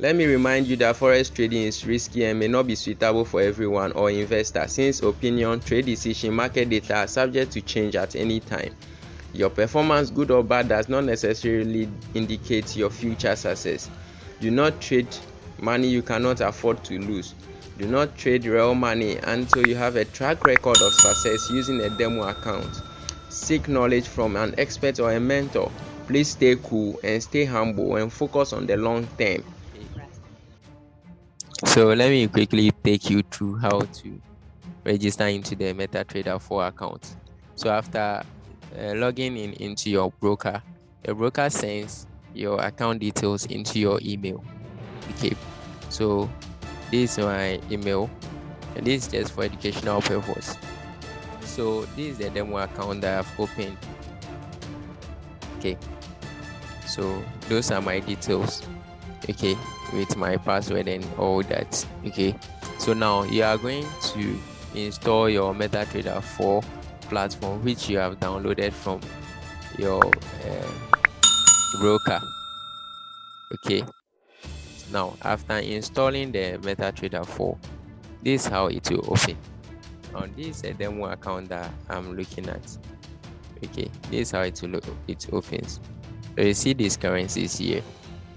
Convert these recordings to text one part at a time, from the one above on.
Let me remind you that forex trading is risky and may not be suitable for everyone or investor, since opinion, trade decision, market data are subject to change at any time. Your performance, good or bad, does not necessarily indicate your future success. Do not trade money you cannot afford to lose. Do not trade real money until you have a track record of success using a demo account. Seek knowledge from an expert or a mentor. Please stay cool and stay humble and focus on the long term. So let me quickly take you through how to register into the MetaTrader 4 account. So after logging in into your broker, the broker sends your account details into your email. Okay, so this is my email, and this is just for educational purpose. So this is the demo account that I've opened. Okay, so those are my details. Okay, with my password and all that. Okay, so now you are going to install your MetaTrader 4 platform, which you have downloaded from your broker. Okay, now after installing the MetaTrader 4, this is how it will open. Now this is a demo account that I'm looking at. Okay, this is how it will look. It opens. So you see these currencies here.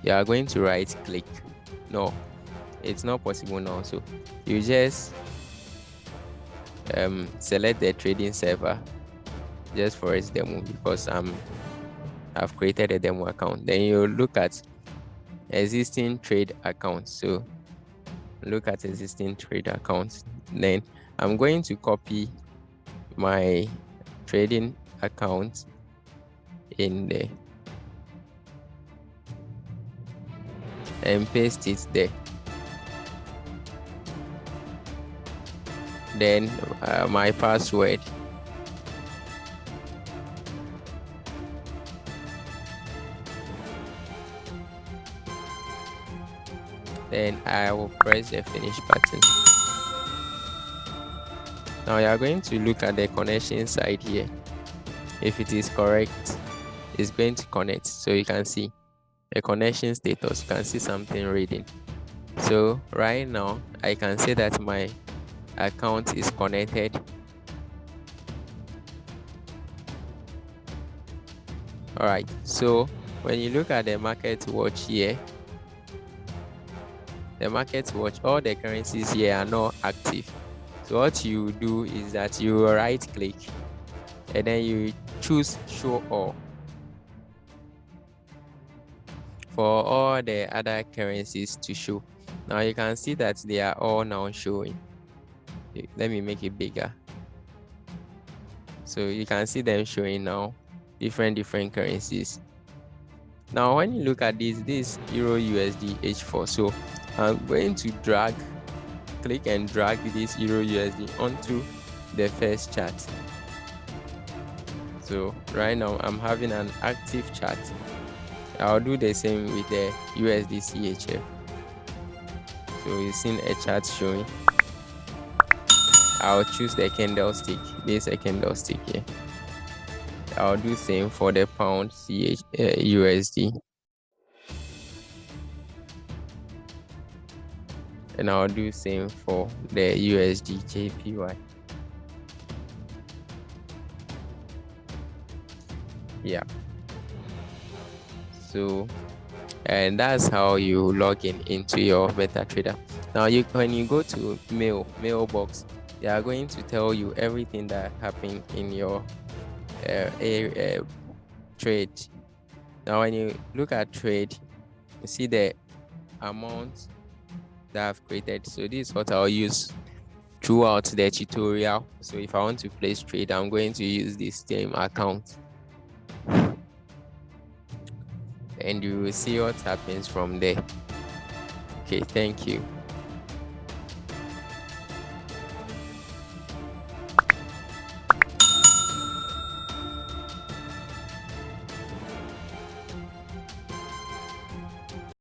You are going to right click. No, it's not possible now. So you just select the trading server just for its demo, because I've created a demo account. Then you look at existing trade accounts. So look at existing trade accounts. Then I'm going to copy my trading account in there and paste it there. Then my password. Then I will press the finish button. Now you are going to look at the connection side here. If it is correct, it's going to connect. So you can see the connection status. You can see something reading. So right now I can say that my account is connected. All right, so when you look at the market watch here, the market watch, all the currencies here are not active. So what you do is that you right click and then you choose show all for all the other currencies to show. Now you can see that they are all now showing. Let me make it bigger. So you can see them showing now, different currencies. Now when you look at this Euro USD H4, so I'm going to click and drag this Euro USD onto the first chart. So right now I'm having an active chart. I'll do the same with the USD CHF. So you've seen a chart showing. I'll choose the candlestick. This is a candlestick here. I'll do same for the pound USD. And I'll do same for the USD JPY. Yeah. So, and that's how you log in into your MetaTrader. Now when you go to mailbox, they are going to tell you everything that happened in your trade. Now when you look at trade, you see the amount that I've created. So this is what I'll use throughout the tutorial. So if I want to place trade, I'm going to use this same account, and you will see what happens from there. Okay, thank you.